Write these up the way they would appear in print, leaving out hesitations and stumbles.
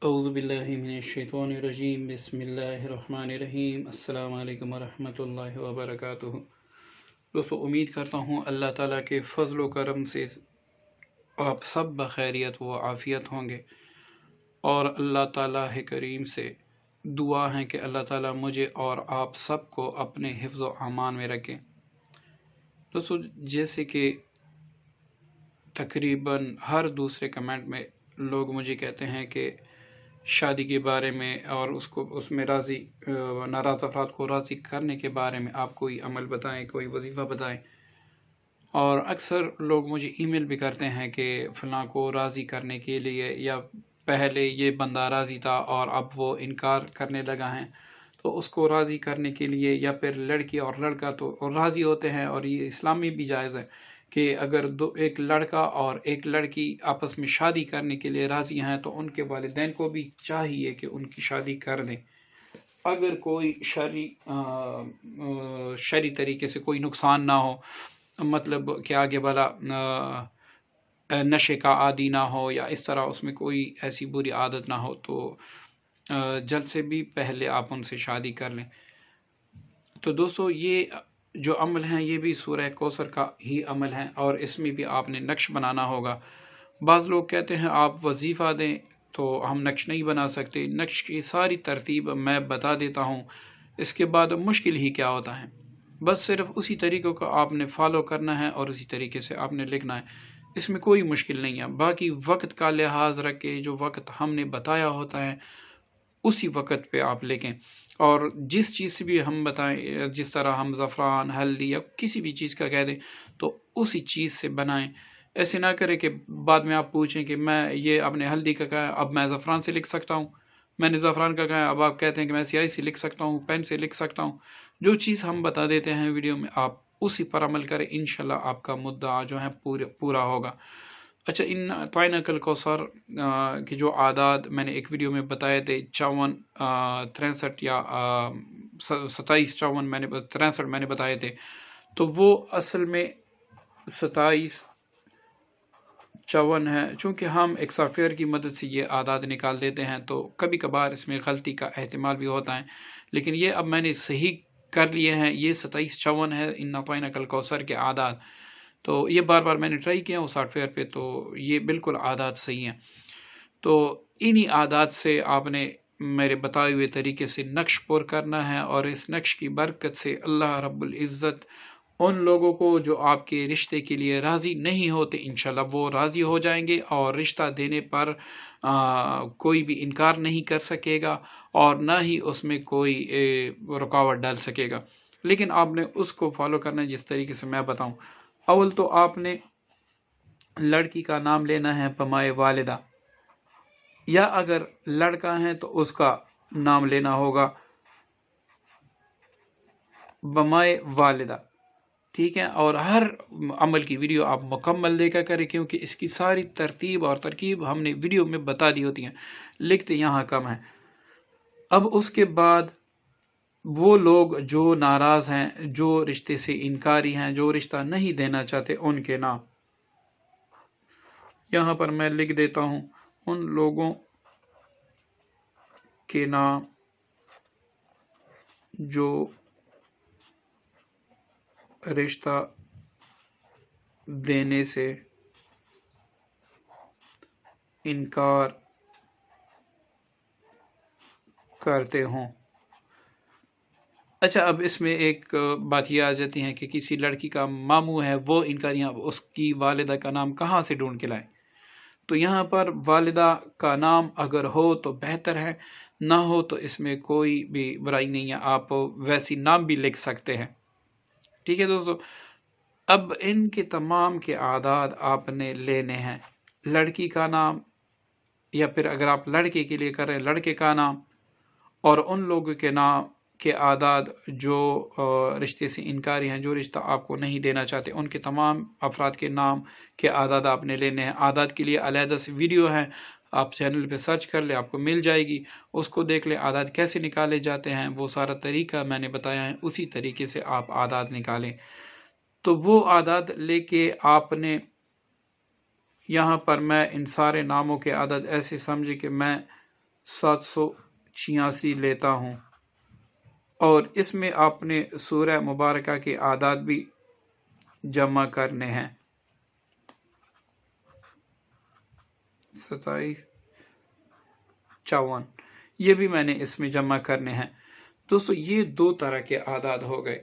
اعوذ باللہ من الشیطان الرجیم بسم اللہ الرحمن الرحیم السلام علیکم ورحمۃ اللہ وبرکاتہ۔ دوستو امید کرتا ہوں اللہ تعالیٰ کے فضل و کرم سے آپ سب بخیریت و عافیت ہوں گے، اور اللہ تعالیٰ کریم سے دعا ہے کہ اللہ تعالیٰ مجھے اور آپ سب کو اپنے حفظ و امان میں رکھیں۔ دوستو جیسے کہ تقریباً ہر دوسرے کمنٹ میں لوگ مجھے کہتے ہیں کہ شادی کے بارے میں اور اس میں ناراض افراد کو راضی کرنے کے بارے میں آپ کوئی عمل بتائیں، کوئی وظیفہ بتائیں، اور اکثر لوگ مجھے ای میل بھی کرتے ہیں کہ فلاں کو راضی کرنے کے لیے، یا پہلے یہ بندہ راضی تھا اور اب وہ انکار کرنے لگا ہے، تو اس کو راضی کرنے کے لیے، یا پھر لڑکی اور لڑکا تو راضی ہوتے ہیں، اور یہ اسلام میں بھی جائز ہے کہ اگر ایک لڑکا اور ایک لڑکی آپس میں شادی کرنے کے لیے راضی ہیں تو ان کے والدین کو بھی چاہیے کہ ان کی شادی کر دیں، اگر کوئی شرعی طریقے سے کوئی نقصان نہ ہو، مطلب کہ آگے والا نشے کا عادی نہ ہو، یا اس طرح اس میں کوئی ایسی بری عادت نہ ہو، تو جلد سے بھی پہلے آپ ان سے شادی کر لیں۔ تو دوستو یہ جو عمل ہیں یہ بھی سورہ کوثر کا ہی عمل ہے، اور اس میں بھی آپ نے نقش بنانا ہوگا۔ بعض لوگ کہتے ہیں آپ وظیفہ دیں تو ہم نقش نہیں بنا سکتے۔ نقش کی ساری ترتیب میں بتا دیتا ہوں، اس کے بعد مشکل ہی کیا ہوتا ہے، بس صرف اسی طریقے کو آپ نے فالو کرنا ہے اور اسی طریقے سے آپ نے لکھنا ہے، اس میں کوئی مشکل نہیں ہے۔ باقی وقت کا لحاظ رکھ کے جو وقت ہم نے بتایا ہوتا ہے اسی وقت پہ آپ لکھیں، اور جس چیز سے بھی ہم بتائیں، جس طرح ہم زعفران، ہلدی یا کسی بھی چیز کا کہہ دیں تو اسی چیز سے بنائیں۔ ایسے نہ کرے کہ بعد میں آپ پوچھیں کہ میں یہ آپ نے ہلدی کا کہا اب میں زعفران سے لکھ سکتا ہوں، میں نے زعفران کا کہا اب آپ کہتے ہیں کہ میں سیاہی سے لکھ سکتا ہوں، پین سے لکھ سکتا ہوں۔ جو چیز ہم بتا دیتے ہیں ویڈیو میں آپ اسی پر عمل کریں، انشاءاللہ آپ کا مدعا جو ہے پورا ہوگا۔ اچھا، ان طائنۃ الکوثر کے جو اعداد میں نے ایک ویڈیو میں بتائے تھے، 54 63 یا 27 54 63 میں نے بتائے تھے، تو وہ اصل میں 27 54 ہے۔ چونکہ ہم ایک سافٹ ویئر کی مدد سے یہ اعداد نکال دیتے ہیں تو کبھی کبھار اس میں غلطی کا احتمال بھی ہوتا ہے، لیکن یہ اب میں نے صحیح کر لیے ہیں، یہ 27 54 ہے ان طائنۃ الکوثر کے اعداد۔ تو یہ بار بار میں نے ٹرائی کیا وہ سافٹ ویئر پہ، تو یہ بالکل اعداد صحیح ہیں۔ تو انہی اعداد سے آپ نے میرے بتائے ہوئے طریقے سے نقش پر کرنا ہے، اور اس نقش کی برکت سے اللہ رب العزت ان لوگوں کو جو آپ کے رشتے کے لیے راضی نہیں ہوتے انشاءاللہ وہ راضی ہو جائیں گے، اور رشتہ دینے پر کوئی بھی انکار نہیں کر سکے گا، اور نہ ہی اس میں کوئی رکاوٹ ڈال سکے گا۔ لیکن آپ نے اس کو فالو کرنا ہے جس طریقے سے میں بتاؤں۔ اول تو آپ نے لڑکی کا نام لینا ہے بمائے والدہ، یا اگر لڑکا ہے تو اس کا نام لینا ہوگا بمائے والدہ، ٹھیک ہے؟ اور ہر عمل کی ویڈیو آپ مکمل دیکھا کریں، کیونکہ اس کی ساری ترتیب اور ترکیب ہم نے ویڈیو میں بتا دی ہوتی ہیں، لکھتے یہاں کم ہیں۔ اب اس کے بعد وہ لوگ جو ناراض ہیں، جو رشتے سے انکاری ہیں، جو رشتہ نہیں دینا چاہتے، ان کے نام یہاں پر میں لکھ دیتا ہوں۔ ان لوگوں کے نام جو رشتہ دینے سے انکار کرتے ہوں۔ اچھا، اب اس میں ایک بات یہ آ جاتی ہے کہ کسی لڑکی کا ماموں ہے وہ انکاریاں، اس کی والدہ کا نام کہاں سے ڈھونڈ کے لائے؟ تو یہاں پر والدہ کا نام اگر ہو تو بہتر ہے، نہ ہو تو اس میں کوئی بھی برائی نہیں ہے، آپ ویسی نام بھی لکھ سکتے ہیں، ٹھیک ہے دوستو؟ اب ان کے تمام کے اعداد آپ نے لینے ہیں، لڑکی کا نام، یا پھر اگر آپ لڑکے کے لیے کر رہے ہیں لڑکے کا نام، اور ان لوگوں کے نام کے اعداد جو رشتے سے انکاری ہیں، جو رشتہ آپ کو نہیں دینا چاہتے، ان کے تمام افراد کے نام کے اعداد آپ نے لینے ہیں۔ اعداد کے لیے علیحدہ سے ویڈیو ہے، آپ چینل پہ سرچ کر لیں، آپ کو مل جائے گی، اس کو دیکھ لیں۔ اعداد کیسے نکالے جاتے ہیں وہ سارا طریقہ میں نے بتایا ہے، اسی طریقے سے آپ اعداد نکالیں۔ تو وہ اعداد لے کے آپ نے یہاں پر، میں ان سارے ناموں کے اعداد ایسے سمجھے کہ میں 786 لیتا ہوں، اور اس میں آپ نے سورہ مبارکہ کے اعداد بھی جمع کرنے ہیں، 27 54 یہ بھی میں نے اس میں جمع کرنے ہیں۔ دوستو یہ دو طرح کے اعداد ہو گئے،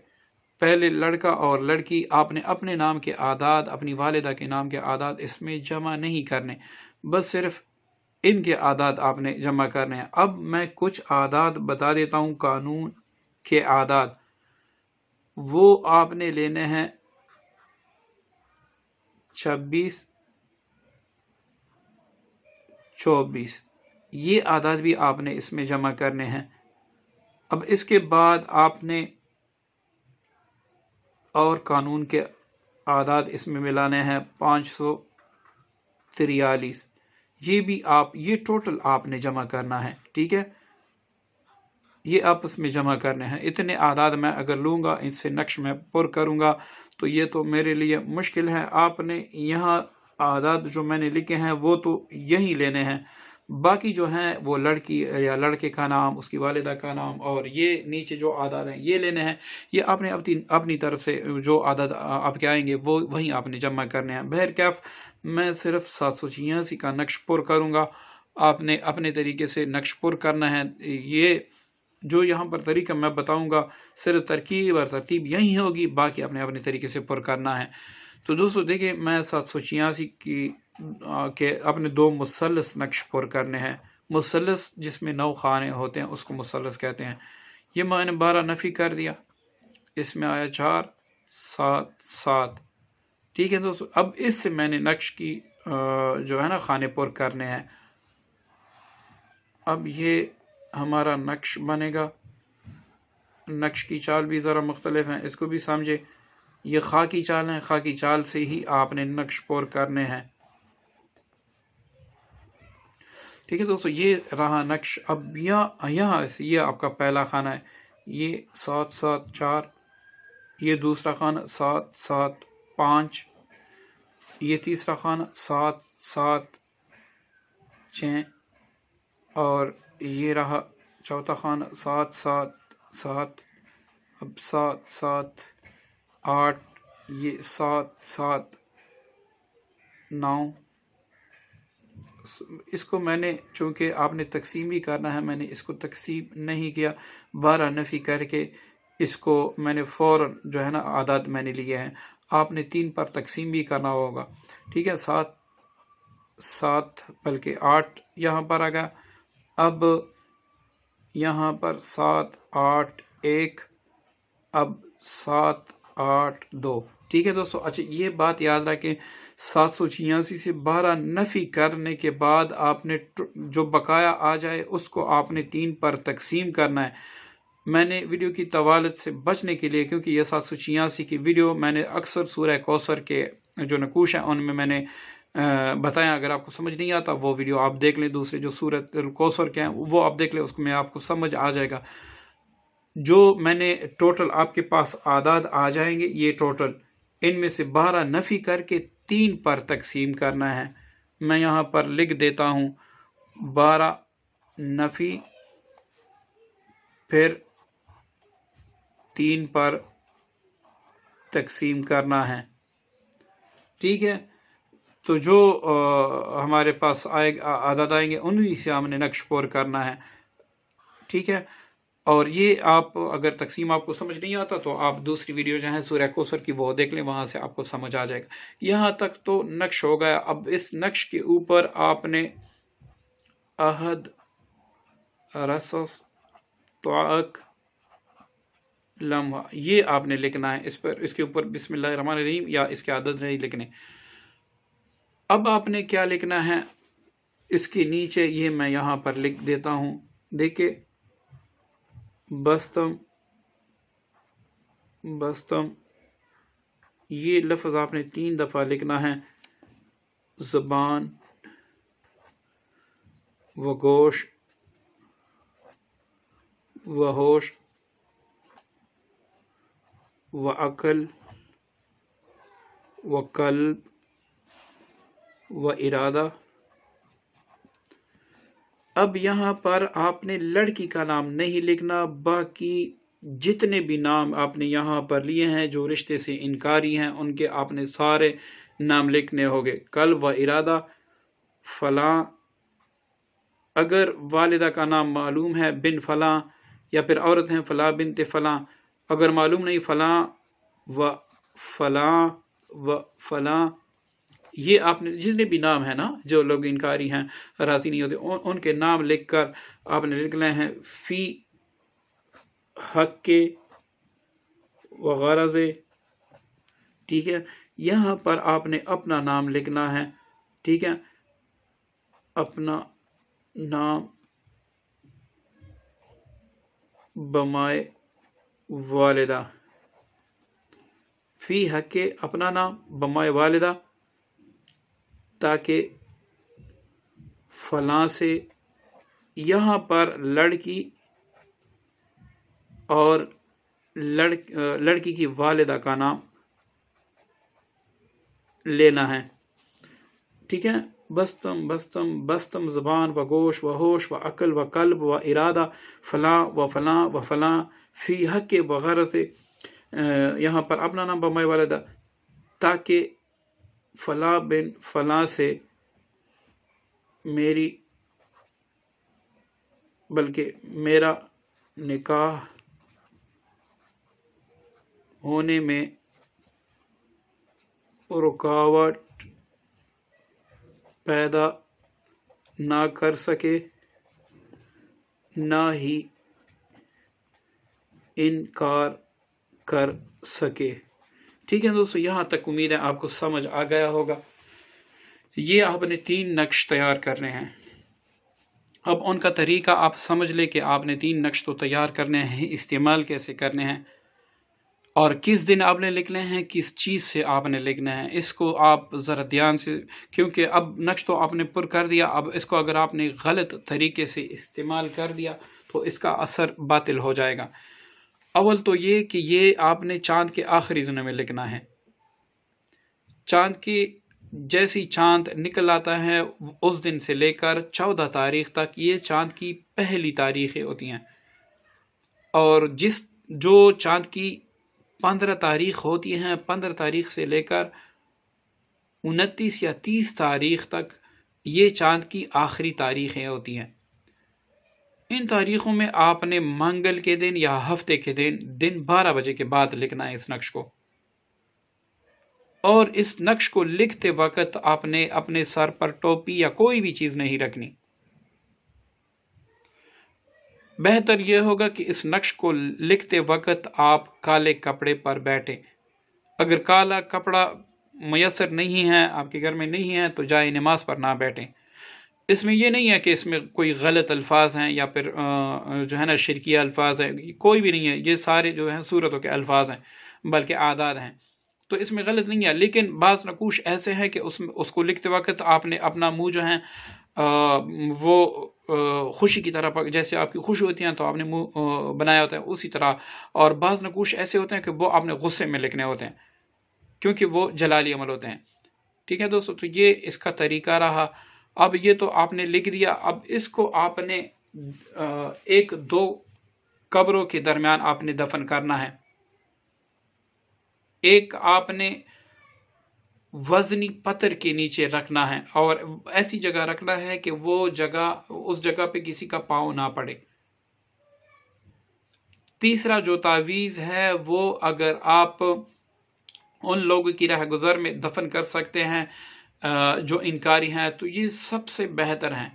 پہلے لڑکا اور لڑکی، آپ نے اپنے نام کے اعداد، اپنی والدہ کے نام کے اعداد اس میں جمع نہیں کرنے، بس صرف ان کے اعداد آپ نے جمع کرنے ہیں۔ اب میں کچھ اعداد بتا دیتا ہوں، قانون کے اعداد، وہ آپ نے لینے ہیں 26 24، یہ اعداد بھی آپ نے اس میں جمع کرنے ہیں۔ اب اس کے بعد آپ نے اور قانون کے اعداد اس میں ملانے ہیں 543، یہ ٹوٹل آپ نے جمع کرنا ہے، ٹھیک ہے، یہ آپس میں جمع کرنے ہیں۔ اتنے اعداد میں اگر لوں گا، ان سے نقش میں پر کروں گا تو یہ تو میرے لیے مشکل ہے۔ آپ نے یہاں اعداد جو میں نے لکھے ہیں وہ تو یہی لینے ہیں، باقی جو ہیں وہ لڑکی یا لڑکے کا نام، اس کی والدہ کا نام، اور یہ نیچے جو اعداد ہیں یہ لینے ہیں۔ یہ آپ نے اپنی طرف سے جو اعداد آپ کے آئیں گے وہ وہیں آپ نے جمع کرنے ہیں۔ بہرکیف میں صرف 786 کا نقش پر کروں گا، آپ نے اپنے طریقے سے نقش پر کرنا ہے۔ یہ جو یہاں پر طریقہ میں بتاؤں گا صرف ترکیب اور ترتیب یہی ہوگی، باقی اپنے طریقے سے پر کرنا ہے۔ تو دوستو دیکھیں، میں 786 کے اپنے دو مثلث نقش پر کرنے ہیں۔ مثلث جس میں 9 خانے ہوتے ہیں اس کو مثلث کہتے ہیں۔ یہ میں نے 12 نفی کر دیا، اس میں آیا 4 7 7، ٹھیک ہے دوستو۔ اب اس سے میں نے نقش کی جو ہے نا خانے پر کرنے ہیں۔ اب یہ ہمارا نقش بنے گا، نقش کی چال بھی ذرا مختلف ہیں، اس کو بھی سمجھے۔ یہ خاکی چال ہیں، خاکی چال سے ہی آپ نے نقش پر کرنے ہیں، ٹھیک ہے دوستو۔ یہ رہا نقش۔ اب یہاں سے یہ آپ کا پہلا خانہ ہے، یہ 7 7 4، یہ دوسرا خانہ 7 7 5، یہ تیسرا خانہ 7 7 6، اور یہ رہا چوتھا خانہ 7 7 7، اب 7 7 8، یہ 7 7 9۔ اس کو میں نے، چونکہ آپ نے تقسیم بھی کرنا ہے، میں نے اس کو تقسیم نہیں کیا، 12 نفی کر کے اس کو میں نے فوراً جو ہے نا اعداد میں نے لیے ہیں۔ آپ نے 3 پر تقسیم بھی کرنا ہوگا، ٹھیک ہے، 7 7 بلکہ 8 یہاں پر آ گیا۔ اب یہاں پر 7 8 1، اب 7 8 2، ٹھیک ہے دوستو۔ اچھا یہ بات یاد رکھیں، 786 سے 12 نفی کرنے کے بعد آپ نے جو بقایا آ جائے اس کو آپ نے 3 پر تقسیم کرنا ہے۔ میں نے ویڈیو کی طوالت سے بچنے کے لیے، کیونکہ یہ 786 کی ویڈیو میں نے اکثر سورہ کوثر کے جو نقوش ہیں ان میں نے بتایا، اگر آپ کو سمجھ نہیں آتا وہ ویڈیو آپ دیکھ لیں، دوسرے جو سورہ کوثر کے ہیں وہ آپ دیکھ لیں، اس میں آپ کو سمجھ آ جائے گا۔ جو میں نے ٹوٹل آپ کے پاس اعداد آ جائیں گے، یہ ٹوٹل ان میں سے 12 نفی کر کے 3 پر تقسیم کرنا ہے۔ میں یہاں پر لکھ دیتا ہوں 12 نفی پھر 3 پر تقسیم کرنا ہے، ٹھیک ہے۔ تو جو ہمارے پاس اعداد آئیں گے انہی سے ہم نے نقش پر کرنا ہے، ٹھیک ہے۔ اور یہ آپ اگر تقسیم آپ کو سمجھ نہیں آتا تو آپ دوسری ویڈیو جو ہے سورہ کوثر کی وہ دیکھ لیں، وہاں سے آپ کو سمجھ آ جائے گا۔ یہاں تک تو نقش ہو گیا۔ اب اس نقش کے اوپر آپ نے عہد رسس طاق لمحہ یہ آپ نے لکھنا ہے، اس کے اوپر بسم اللہ الرحمن الرحیم یا اس کے عدد نہیں لکھنے۔ اب آپ نے کیا لکھنا ہے، اس کے نیچے یہ میں یہاں پر لکھ دیتا ہوں، دیکھیں، بستم بستم، یہ لفظ آپ نے 3 دفعہ لکھنا ہے۔ زبان و گوش و ہوش و عقل و قلب و ارادہ اب یہاں پر آپ نے لڑکی کا نام نہیں لکھنا، باقی جتنے بھی نام آپ نے یہاں پر لیے ہیں جو رشتے سے انکاری ہیں ان کے آپ نے سارے نام لکھنے ہوگے۔ قلب و ارادہ، فلاں، اگر والدہ کا نام معلوم ہے بن فلاں، یا پھر عورت ہیں فلاں بنت فلاں، اگر معلوم نہیں فلاں و فلاں و فلاں، یہ آپ نے جتنے بھی نام ہیں نا جو لوگ انکاری ہیں راضی نہیں ہوتے ان کے نام لکھ کر آپ نے لکھنا ہے فی حق کے وغرض، ٹھیک ہے۔ یہاں پر آپ نے اپنا نام لکھنا ہے، ٹھیک ہے، اپنا نام بمائے والدہ، فی حق کے اپنا نام بمائے والدہ، تاکہ فلاں سے، یہاں پر لڑکی اور لڑکی کی والدہ کا نام لینا ہے، ٹھیک ہے۔ بستم بستم بستم، زبان و گوش و ہوش و عقل و قلب و ارادہ، فلاں و فلاں و فلاں، فی حق کے بغرض، یہاں پر اپنا نام بمائے والدہ، تاکہ فلاں بن فلاں سے میری بلکہ میرا نکاح ہونے میں رکاوٹ پیدا نہ کر سکے، نہ ہی انکار کر سکے، ٹھیک ہے دوستو۔ یہاں تک امید ہے آپ کو سمجھ آ گیا ہوگا۔ یہ آپ نے 3 نقش تیار کرنے ہیں۔ اب ان کا طریقہ آپ سمجھ لے کہ آپ نے 3 نقش تو تیار کرنے ہیں، استعمال کیسے کرنے ہیں اور کس دن آپ نے لکھنے ہیں، کس چیز سے آپ نے لکھنا ہے، اس کو آپ ذرا دھیان سے، کیونکہ اب نقش تو آپ نے پر کر دیا، اب اس کو اگر آپ نے غلط طریقے سے استعمال کر دیا تو اس کا اثر باطل ہو جائے گا۔ اول تو یہ کہ یہ آپ نے چاند کے آخری دنوں میں لکھنا ہے۔ چاند کی جیسی چاند نکل آتا ہے اس دن سے لے کر 14 تاریخ تک یہ چاند کی پہلی تاریخیں ہوتی ہیں، اور جو چاند کی 15 تاریخ ہوتی ہیں، 15 تاریخ سے لے کر 29 یا 30 تاریخ تک یہ چاند کی آخری تاریخیں ہوتی ہیں۔ ان تاریخوں میں آپ نے منگل کے دن یا ہفتے کے دن 12 بجے کے بعد لکھنا ہے اس نقش کو، اور اس نقش کو لکھتے وقت آپ نے اپنے سر پر ٹوپی یا کوئی بھی چیز نہیں رکھنی۔ بہتر یہ ہوگا کہ اس نقش کو لکھتے وقت آپ کالے کپڑے پر بیٹھیں۔ اگر کالا کپڑا میسر نہیں ہے، آپ کے گھر میں نہیں ہے، تو جائے نماز پر نہ بیٹھیں۔ اس میں یہ نہیں ہے کہ اس میں کوئی غلط الفاظ ہیں یا پھر جو ہے نا شرکیہ الفاظ ہیں، کوئی بھی نہیں ہے، یہ سارے جو ہیں صورتوں کے الفاظ ہیں بلکہ عادات ہیں، تو اس میں غلط نہیں ہے۔ لیکن بعض نقوش ایسے ہیں کہ اس کو لکھتے وقت آپ نے اپنا منہ جو ہے وہ خوشی کی طرح، جیسے آپ کی خوشی ہوتی ہیں تو آپ نے منہ بنایا ہوتا ہے اسی طرح، اور بعض نقوش ایسے ہوتے ہیں کہ وہ آپ نے غصے میں لکھنے ہوتے ہیں کیونکہ وہ جلالی عمل ہوتے ہیں، ٹھیک ہے دوستو۔ تو یہ اس کا طریقہ رہا۔ اب یہ تو آپ نے لکھ دیا، اب اس کو آپ نے 1-2 قبروں کے درمیان آپ نے دفن کرنا ہے۔ ایک آپ نے وزنی پتھر کے نیچے رکھنا ہے، اور ایسی جگہ رکھنا ہے کہ وہ جگہ، اس جگہ پہ کسی کا پاؤں نہ پڑے۔ تیسرا جو تعویذ ہے وہ اگر آپ ان لوگوں کی راہ گزر میں دفن کر سکتے ہیں جو انکاری ہیں تو یہ سب سے بہتر ہیں۔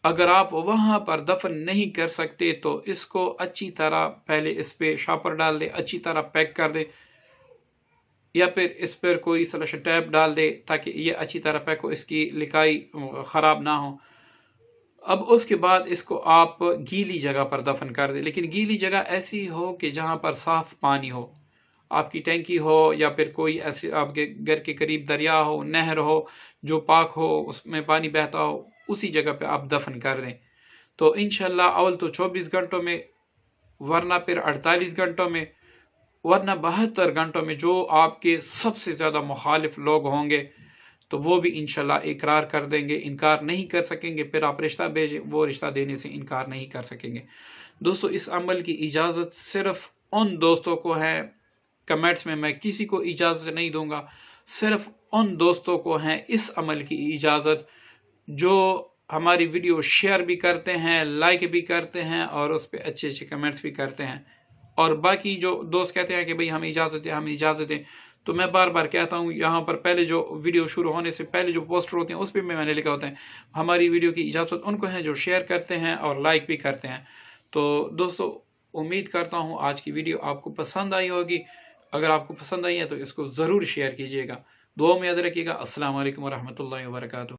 اگر آپ وہاں پر دفن نہیں کر سکتے تو اس کو اچھی طرح پہلے اس پہ شاپر ڈال دے، اچھی طرح پیک کر دے، یا پھر اس پر کوئی سلوشن ٹیپ ڈال دے تاکہ یہ اچھی طرح پیک ہو، اس کی لکائی خراب نہ ہو۔ اب اس کے بعد اس کو آپ گیلی جگہ پر دفن کر دیں، لیکن گیلی جگہ ایسی ہو کہ جہاں پر صاف پانی ہو، آپ کی ٹینکی ہو یا پھر کوئی ایسے آپ کے گھر کے قریب دریا ہو، نہر ہو جو پاک ہو، اس میں پانی بہتا ہو، اسی جگہ پہ آپ دفن کر دیں۔ تو انشاءاللہ اول تو 24 گھنٹوں میں، ورنہ پھر 48 گھنٹوں میں، ورنہ 72 گھنٹوں میں جو آپ کے سب سے زیادہ مخالف لوگ ہوں گے تو وہ بھی انشاءاللہ اقرار کر دیں گے، انکار نہیں کر سکیں گے، پھر آپ رشتہ بھیجیں وہ رشتہ دینے سے انکار نہیں کر سکیں گے۔ دوستو اس عمل کی اجازت صرف ان دوستوں کو ہے، کمنٹس میں کسی کو اجازت نہیں دوں گا، صرف ان دوستوں کو ہیں اس عمل کی اجازت جو ہماری ویڈیو شیئر بھی کرتے ہیں، لائک بھی کرتے ہیں اور اس پہ اچھے اچھے کمنٹس بھی کرتے ہیں۔ اور باقی جو دوست کہتے ہیں کہ بھئی ہمیں اجازت دیں، ہمیں اجازت دیں، تو میں بار بار کہتا ہوں یہاں پر پہلے جو ویڈیو شروع ہونے سے پہلے جو پوسٹر ہوتے ہیں اس پہ میں نے لکھا ہوتا ہے ہماری ویڈیو کی اجازت ان کو ہے جو شیئر کرتے ہیں اور لائک بھی کرتے ہیں۔ تو دوستو امید کرتا ہوں آج کی ویڈیو آپ کو پسند آئی ہوگی، اگر آپ کو پسند آئی ہے تو اس کو ضرور شیئر کیجیے گا، دعا میں یاد رکھیے گا۔ السلام علیکم ورحمۃ اللہ وبرکاتہ۔